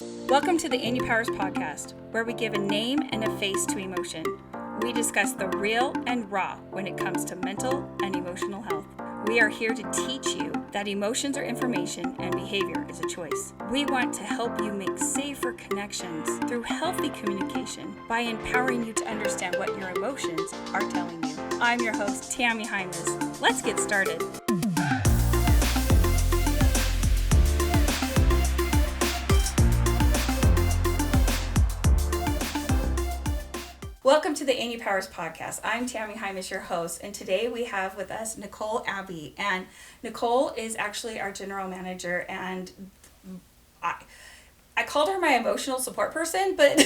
Welcome to the inUpowers podcast, where we give a name and a face to emotion. We discuss the real and raw when it comes to mental and emotional health. We are here to teach you that emotions are information and behavior is a choice. We want to help you make safer connections through healthy communication by empowering you to understand what your emotions are telling you. I'm your host, Tami. Let's get started. Welcome to the inUpowers podcast. I'm Tami, your host, and today we have with us Nicole Abbey. And Nicole is actually our general manager, and I called her my emotional support person, but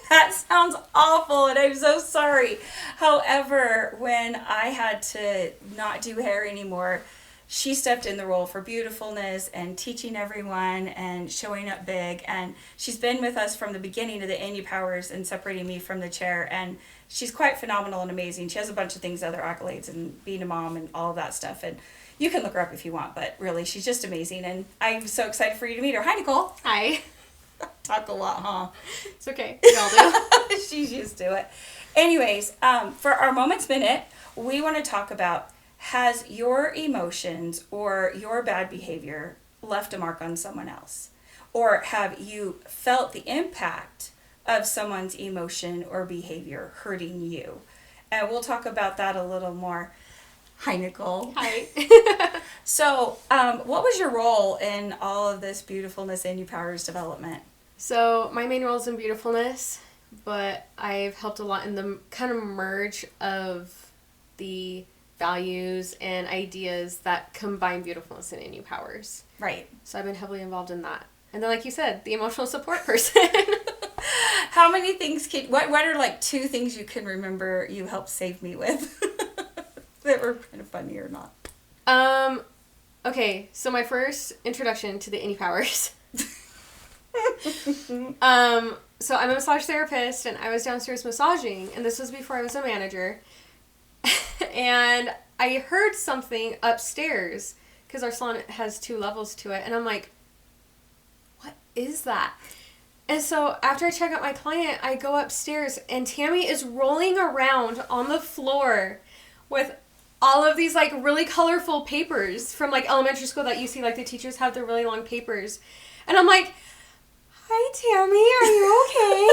that sounds awful, and I'm so sorry. However, when I had to not do hair anymore, she stepped in the role for beUtofullness and teaching everyone and showing up big. And she's been with us from the beginning of the inUpowers and separating me from the chair. And she's quite phenomenal and amazing. She has a bunch of things, other accolades, and being a mom and all of that stuff. And you can look her up if you want, but really, she's just amazing. And I'm so excited for you to meet her. Hi, Nicole. Hi. Talk a lot, huh? It's okay. We all do. She's used to it. Anyways, for our Moments Minute, we want to talk about, has your emotions or your bad behavior left a mark on someone else? Or have you felt the impact of someone's emotion or behavior hurting you? And we'll talk about that a little more. Hi, Nicole. Hi. So, what was your role in all of this beUtofullness and inUpowers development? So, my main role is in beUtofullness, but I've helped a lot in the kind of merge of the values and ideas that combine beUtofullness and inUpowers. Right. So, I've been heavily involved in that. And then, like you said, the emotional support person. How many things what are like two things you can remember you helped save me with that were kind of funny or not? Okay, so my first introduction to the inUpowers. So I'm a massage therapist, and I was downstairs massaging, and this was before I was a manager. And I heard something upstairs, because our salon has 2 levels to it, and I'm like, what is that? And so after I check out my client, I go upstairs, and Tami is rolling around on the floor with all of these like really colorful papers from like elementary school that you see, like the teachers have the really long papers. And I'm like, hi, Tami, are you okay?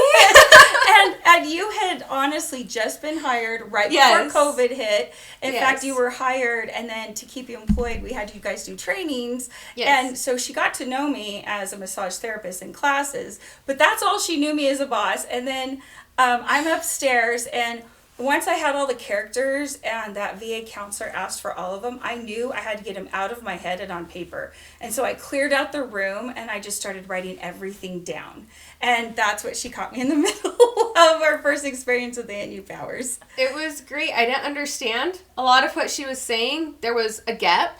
and you had honestly just been hired right before COVID hit. In fact, you were hired, and then to keep you employed, we had you guys do trainings. Yes. And so she got to know me as a massage therapist in classes, but that's all she knew me as a boss. And then I'm upstairs, and once I had all the characters and that VA counselor asked for all of them, I knew I had to get them out of my head and on paper. And so I cleared out the room, and I just started writing everything down. And that's what she caught me in the middle of our first experience with the inUpowers. It was great. I didn't understand a lot of what she was saying. There was a GEP,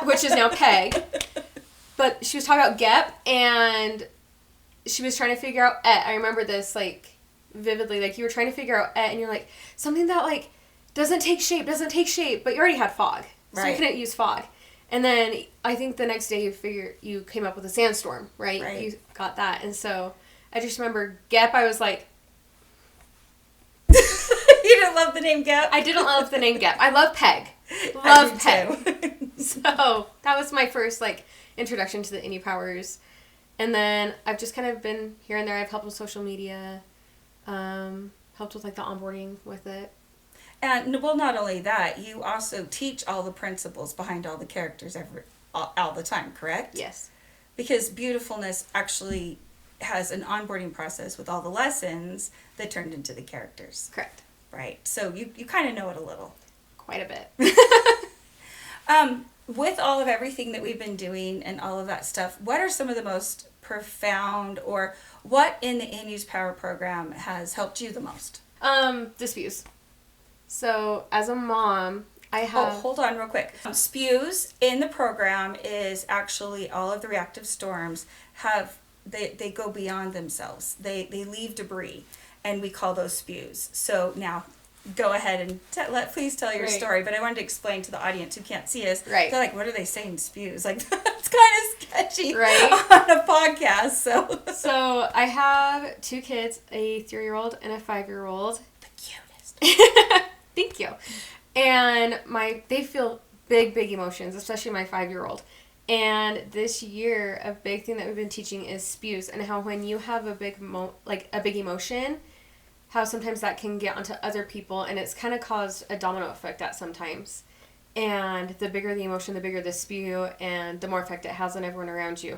which is now PEG. But she was talking about GEP, and she was trying to figure out ET. I remember this, like, vividly. Like, you were trying to figure out ET, and you're like, something that, like, doesn't take shape, but you already had fog. So you couldn't use fog. And then I think the next day you came up with a sandstorm, right? You got that. And so I just remember GEP, I was like... You didn't love the name GEP? I didn't love the name GEP. I love PEG. Love PEG. Too. So that was my first, like, introduction to the inUpowers. And then I've just kind of been here and there. I've helped with social media, helped with, like, the onboarding with it. And, well, not only that, you also teach all the principles behind all the characters all the time, correct? Yes. Because beUtofullness actually has an onboarding process with all the lessons that turned into the characters. Correct. Right. So you kind of know it a little. Quite a bit. With all of everything that we've been doing and all of that stuff, what are some of the most profound, or what in the inUpowers program has helped you the most? Spews. So as a mom, I have... Oh, hold on real quick. Spews in the program is actually all of the reactive storms they go beyond themselves. They leave debris, and we call those spews. So now go ahead and please tell your story. But I wanted to explain to the audience who can't see us. Right. They're like, what are they saying? Spews. Like, that's kind of sketchy right. on a podcast. So I have 2 kids, a 3-year-old and a 5-year-old. The cutest. Thank you. And they feel big emotions, especially my 5-year-old. And this year, a big thing that we've been teaching is spews, and how when you have a big emotion, how sometimes that can get onto other people, and it's kind of caused a domino effect at sometimes. And the bigger the emotion, the bigger the spew, and the more effect it has on everyone around you.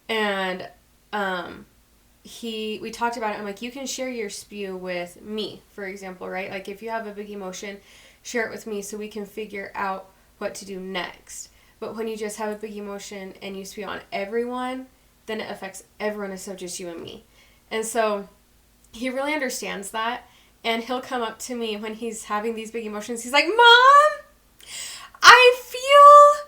And we talked about it. I'm like, you can share your spew with me, for example, right? Like, if you have a big emotion, share it with me so we can figure out what to do next. But when you just have a big emotion and you spew on everyone, then it affects everyone instead of just you and me. And so he really understands that, and he'll come up to me when he's having these big emotions. He's like, Mom, I feel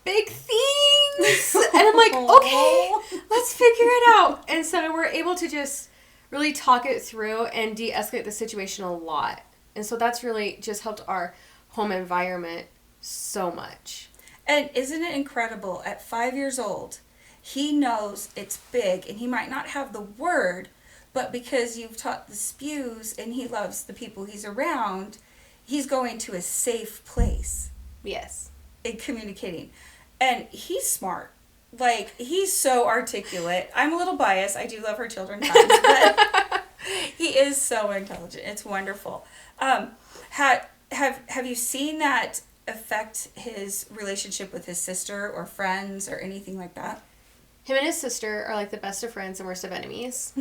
big things. And I'm like, okay, let's figure it out. And so we're able to just really talk it through and de-escalate the situation a lot. And so that's really just helped our home environment so much. And isn't it incredible? At 5 years old, he knows it's big, and he might not have the word, but because you've taught the spews and he loves the people he's around, he's going to a safe place. Yes. In communicating. And he's smart. Like, he's so articulate. I'm a little biased. I do love her children times, but he is so intelligent. It's wonderful. Have you seen that affect his relationship with his sister or friends or anything like that? Him and his sister are like the best of friends and worst of enemies.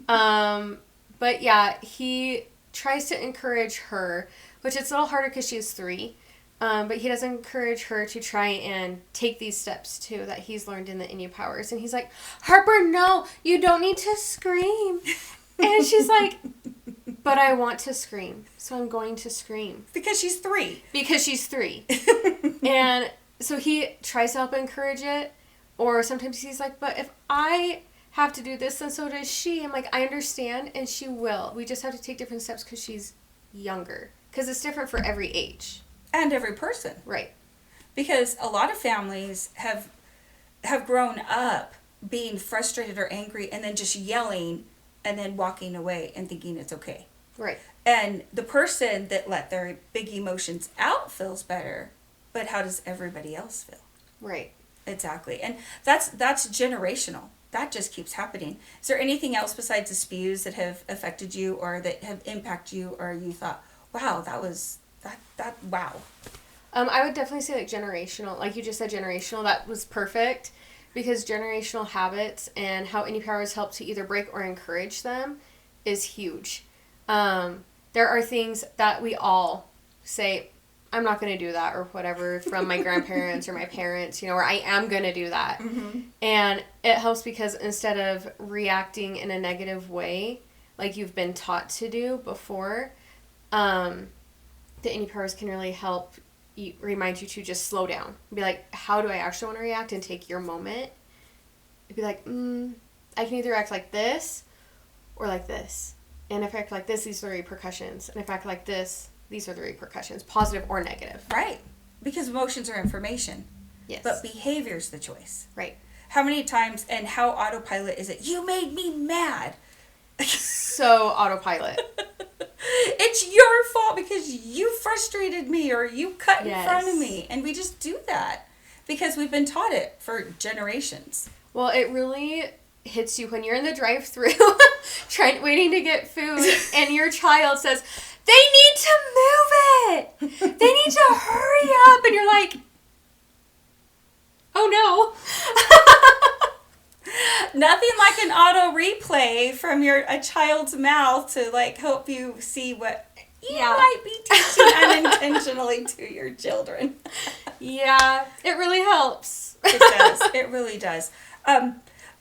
But yeah, he tries to encourage her, which it's a little harder because she's 3. But he does encourage her to try and take these steps too that he's learned in the inUpowers. And he's like, Harper, no, you don't need to scream. And she's like, but I want to scream, so I'm going to scream. Because she's 3. Because she's 3. And so he tries to help encourage it. Or sometimes he's like, but if I have to do this, then so does she. I'm like, I understand, and she will. We just have to take different steps because she's younger. Because it's different for every age. And every person. Right. Because a lot of families have grown up being frustrated or angry and then just yelling and then walking away and thinking it's okay. Right. And the person that let their big emotions out feels better, but how does everybody else feel? Right. Exactly. And that's generational. That just keeps happening. Is there anything else besides the spews that have affected you or that have impacted you, or you thought, wow, wow. I would definitely say like generational, like you just said, generational. That was perfect, because generational habits and how inUpowers help to either break or encourage them is huge. There are things that we all say, I'm not going to do that, or whatever, from my grandparents or my parents, or I am going to do that. Mm-hmm. And it helps because instead of reacting in a negative way, like you've been taught to do before, the inUpowers can really help remind you to just slow down. Be like, how do I actually want to react, and take your moment. Be like, I can either act like this or like this. And if I act like this, these are the repercussions. And if I act like this, these are the repercussions, positive or negative. Right. Because emotions are information. Yes. But behavior's the choice. Right. How many times and how autopilot is it? You made me mad. So autopilot. It's your fault because you frustrated me or you cut in front of me. And we just do that because we've been taught it for generations. Well, it really hits you when you're in the drive-thru waiting to get food and your child says, they need to move it. They need to hurry up. And you're like, oh no. Nothing like an auto replay from a child's mouth to like help you see what you might be teaching unintentionally to your children. Yeah, it really helps. It does. It really does.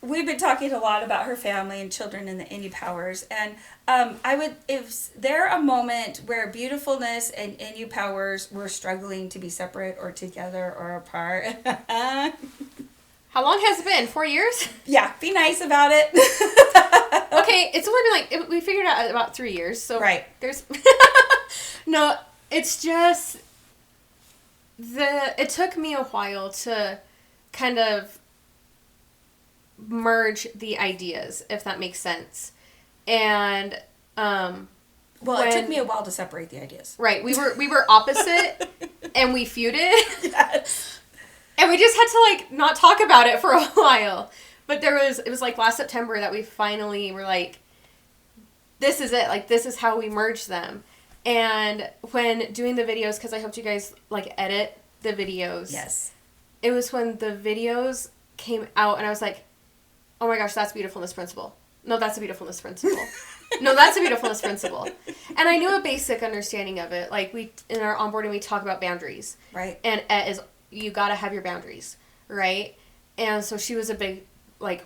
We've been talking a lot about her family and children in the inUpowers, and is there a moment where beUtofullness and inUpowers were struggling to be separate or together or apart? How long has it been? 4 years? Yeah, be nice about it. Okay, it's only been we figured out about 3 years, so right. There's no. It's just it took me a while to kind of merge the ideas, if that makes sense, and it took me a while to separate the ideas. Right, we were opposite, and we feuded. Yes. And we just had to not talk about it for a while. But it was last September that we finally were this is it. This is how we merge them. And when doing the videos, because I helped you guys edit the videos. Yes. It was when the videos came out and I was like, oh my gosh, that's beautifulness principle. No, that's a beautifulness principle. No, that's a beautifulness principle. And I knew a basic understanding of it. In our onboarding, we talk about boundaries. Right. And you got to have your boundaries, right? And so she was a big,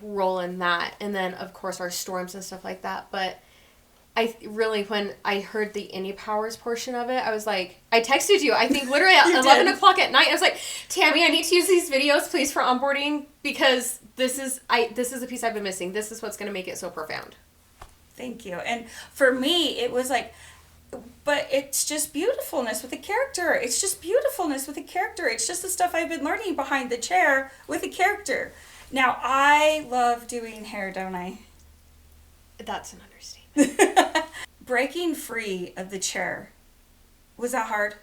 role in that. And then, of course, our storms and stuff like that. But when I heard the inUpowers portion of it, I was I texted you, I think literally at 11 o'clock at night. I was like, Tami, I need to use these videos, please, for onboarding, because this is a piece I've been missing. This is what's going to make it so profound. Thank you. And for me, it was but it's just beautifulness with a character. It's just beautifulness with a character. It's just the stuff I've been learning behind the chair with a character. Now, I love doing hair, don't I? That's an understatement. Breaking free of the chair. Was that hard?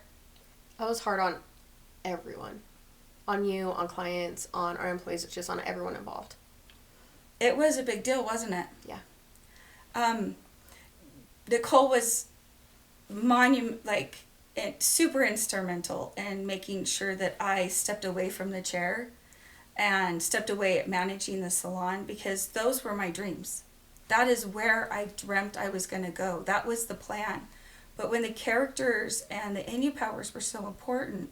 That was hard on everyone. On you, on clients, on our employees, just on everyone involved. It was a big deal, wasn't it? Yeah. Nicole was super instrumental in making sure that I stepped away from the chair and stepped away at managing the salon, because those were my dreams. That is where I dreamt I was going to go. That was the plan. But when the characters and the inUpowers were so important,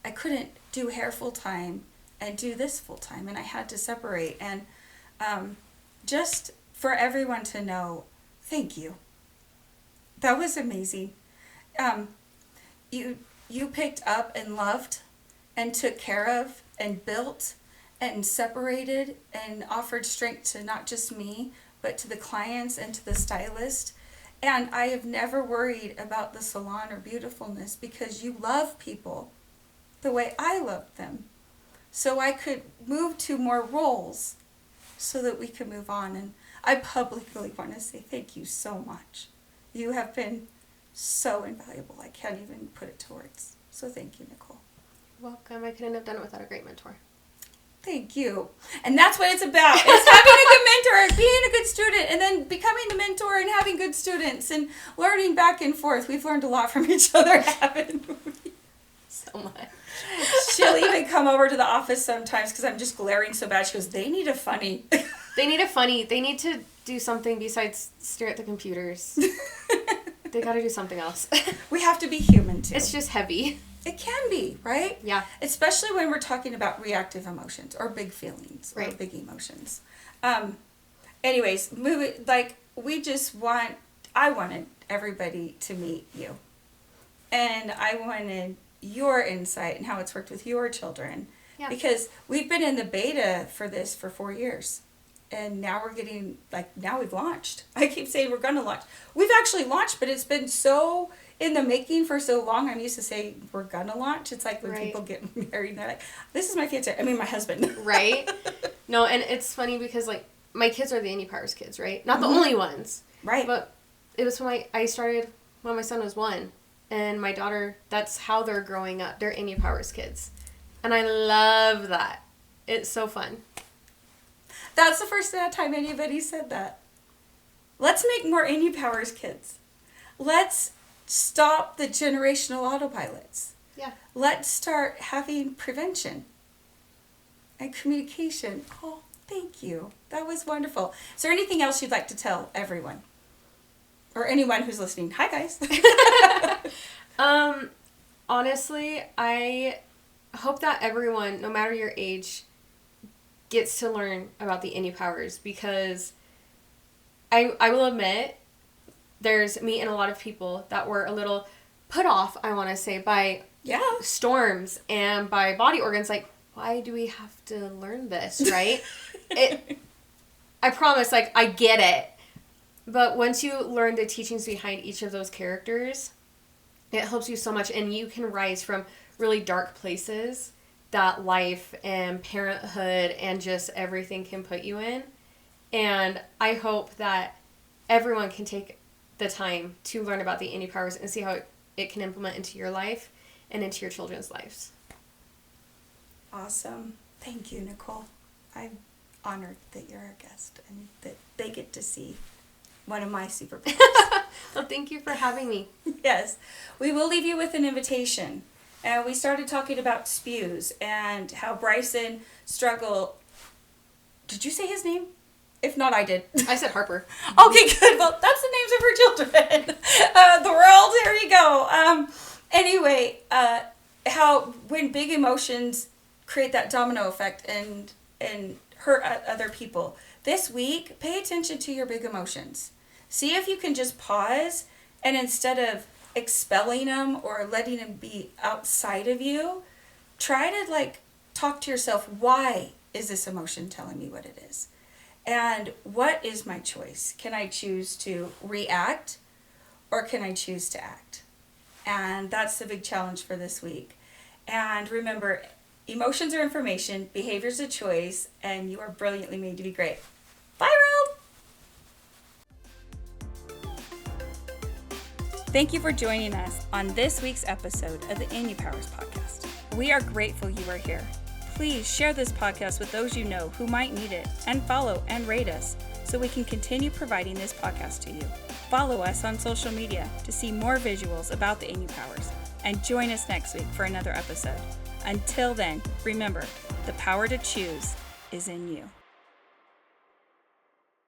I couldn't do hair full time and do this full time, and I had to separate. And just for everyone to know, thank you. That was amazing. You picked up and loved and took care of and built and separated and offered strength to not just me, but to the clients and to the stylist. And I have never worried about the salon or beautifulness, because you love people the way I loved them. So I could move to more roles so that we could move on. And I publicly want to say thank you so much. You have been so invaluable. I can't even put it to words. So thank you, Nicole. Welcome. I couldn't have done it without a great mentor. Thank you. And that's what it's about. It's having a good mentor and being a good student, and then becoming the mentor and having good students and learning back and forth. We've learned a lot from each other, haven't we? So much. She'll even come over to the office sometimes because I'm just glaring so bad. She goes, they need a funny. They need a funny. They need to do something besides stare at the computers. They got to do something else. We have to be human, too. It's just heavy. It can be, right? Yeah. Especially when we're talking about reactive emotions or big feelings or right. big emotions. Anyways, I wanted everybody to meet you. And I wanted your insight and how it's worked with your children. Yeah. Because we've been in the beta for this for 4 years. And now we're getting, now we've launched. I keep saying we're going to launch. We've actually launched, but it's been so in the making for so long. I'm used to saying we're going to launch. It's like when right. people get married and they're like, this is my fiance. I mean, my husband. Right? No, and it's funny because, my kids are the inUpowers kids, right? Not the only ones. Right. But it was when I started when my son was 1. And my daughter, that's how they're growing up. They're inUpowers kids. And I love that. It's so fun. That's the first time anybody said that. Let's make more inUpowers kids. Let's stop the generational autopilots. Yeah. Let's start having prevention and communication. Oh, thank you. That was wonderful. Is there anything else you'd like to tell everyone? Or anyone who's listening? Hi, guys. Honestly, I hope that everyone, no matter your age, gets to learn about the inUpowers, because I will admit there's me and a lot of people that were a little put off, I want to say, by storms and by body organs. Why do we have to learn this, right? I promise, I get it. But once you learn the teachings behind each of those characters, it helps you so much, and you can rise from really dark places that life and parenthood and just everything can put you in. And I hope that everyone can take the time to learn about the inUpowers and see how it can implement into your life and into your children's lives. Awesome. Thank you, Nicole. I'm honored that you're our guest and that they get to see one of my superpowers. Well, thank you for having me. Yes. We will leave you with an invitation. We started talking about spews and how Bryson struggled. Did you say his name? If not, I did. I said Harper. Okay, good. Well, that's the names of her children. The world, here you go. Anyway, how when big emotions create that domino effect and hurt other people. This week, pay attention to your big emotions. See if you can just pause, and instead of expelling them or letting them be outside of you, try to talk to yourself, why is this emotion telling me what it is? And what is my choice? Can I choose to react or can I choose to act? And that's the big challenge for this week. And remember, emotions are information, behavior is a choice, and you are brilliantly made to be great. Bye, world! Thank you for joining us on this week's episode of the inUpowers podcast. We are grateful you are here. Please share this podcast with those you know who might need it, and follow and rate us so we can continue providing this podcast to you. Follow us on social media to see more visuals about the inUpowers, and join us next week for another episode. Until then, remember, the power to choose is in you.